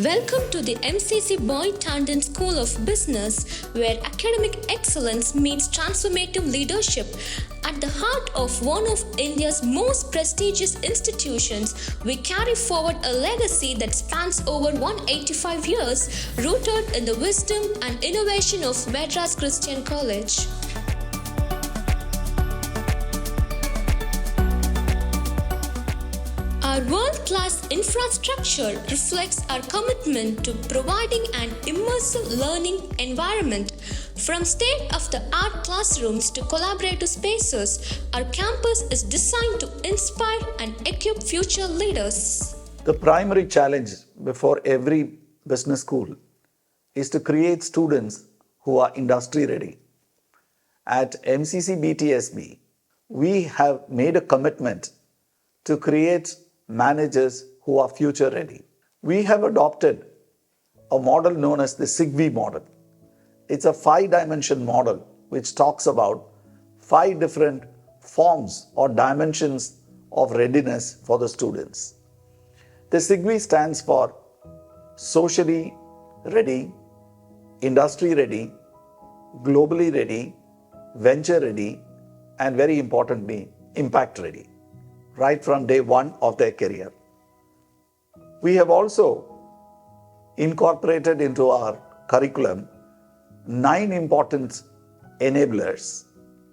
Welcome to the MCC Tandon School of Business, where academic excellence meets transformative leadership. At the heart of one of India's most prestigious institutions, we carry forward a legacy that spans over 185 years, rooted in the wisdom and innovation of Madras Christian College. Our world-class infrastructure reflects our commitment to providing an immersive learning environment. From state-of-the-art classrooms to collaborative spaces, our campus is designed to inspire and equip future leaders. The primary challenge before every business school is to create students who are industry ready. At MCC BTSB, we have made a commitment to create managers who are future ready. We have adopted a model known as the SIGVI model. It's a 5-dimension model which talks about 5 different forms or dimensions of readiness for the students. The SIGVI stands for socially ready, industry ready, globally ready, venture ready, and very importantly, impact ready, right from day one of their career. We have also incorporated into our curriculum 9 important enablers.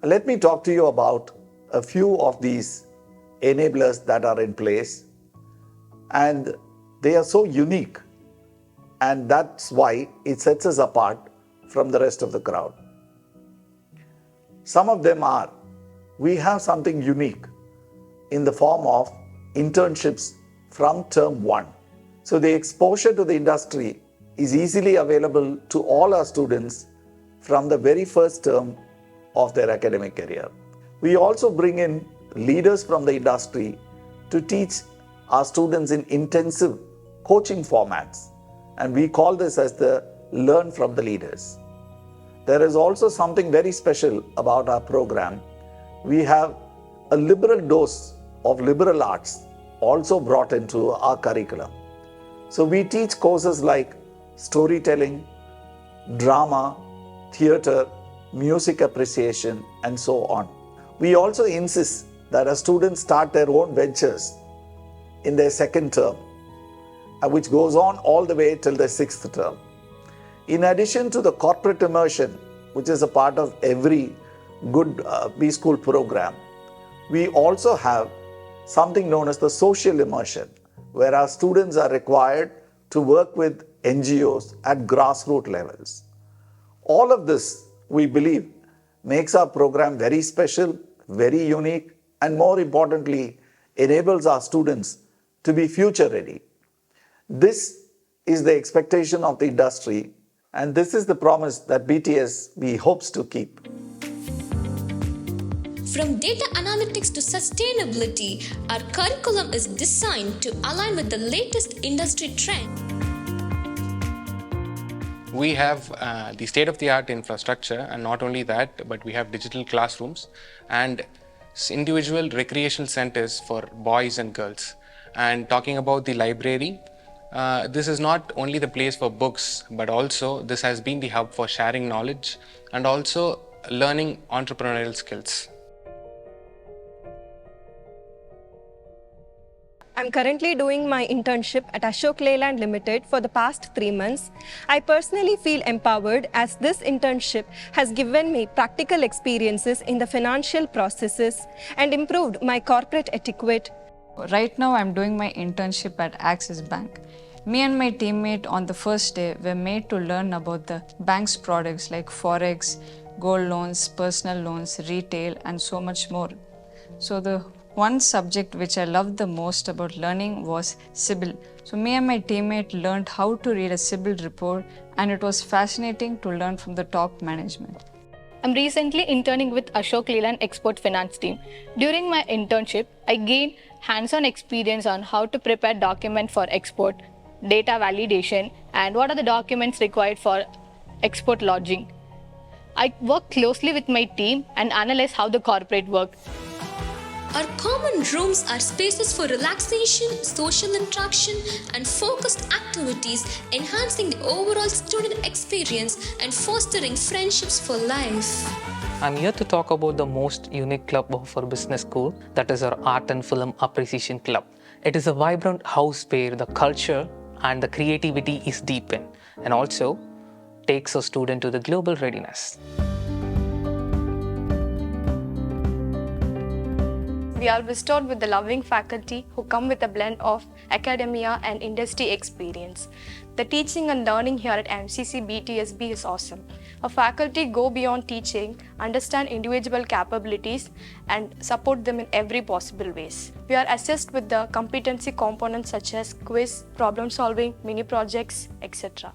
Let me talk to you about a few of these enablers that are in place, and they are so unique, and that's why it sets us apart from the rest of the crowd. Some of them are, we have something unique in the form of internships from term 1. So the exposure to the industry is easily available to all our students from the very first term of their academic career. We also bring in leaders from the industry to teach our students in intensive coaching formats, and we call this as the Learn from the Leaders. There is also something very special about our program. We have a liberal dose of liberal arts also brought into our curriculum. So we teach courses like storytelling, drama, theatre, music appreciation, and so on. We also insist that our students start their own ventures in their second term, which goes on all the way till their 6th term. In addition to the corporate immersion, which is a part of every good B School program, we also have something known as the social immersion, where our students are required to work with NGOs at grassroots levels. All of this, we believe, makes our program very special, very unique, and more importantly, enables our students to be future ready. This is the expectation of the industry, and this is the promise that BTSB hopes to keep. From data analytics to sustainability, our curriculum is designed to align with the latest industry trend. We have the state-of-the-art infrastructure, and not only that, but we have digital classrooms and individual recreational centers for boys and girls. And talking about the library, this is not only the place for books, but also this has been the hub for sharing knowledge and also learning entrepreneurial skills. I'm currently doing my internship at Ashok Leyland Limited for the past 3 months. I personally feel empowered as this internship has given me practical experiences in the financial processes and improved my corporate etiquette. Right now I'm doing my internship at Axis Bank. Me and my teammate on the first day were made to learn about the bank's products like Forex, gold loans, personal loans, retail, and so much more. So the one subject which I loved the most about learning was CIBIL. So me and my teammate learned how to read a CIBIL report, and it was fascinating to learn from the top management. I'm recently interning with Ashok Leyland Export Finance team. During my internship, I gained hands-on experience on how to prepare documents for export, data validation, and what are the documents required for export lodging. I work closely with my team and analyze how the corporate work. Our common rooms are spaces for relaxation, social interaction, and focused activities, enhancing the overall student experience and fostering friendships for life. I'm here to talk about the most unique club of our business school, that is our Art and Film Appreciation Club. It is a vibrant house where the culture and the creativity is deepened and also takes a student to the global readiness. We are bestowed with the loving faculty who come with a blend of academia and industry experience. The teaching and learning here at MCC BTSB is awesome. Our faculty go beyond teaching, understand individual capabilities, and support them in every possible ways. We are assessed with the competency components such as quiz, problem solving, mini projects, etc.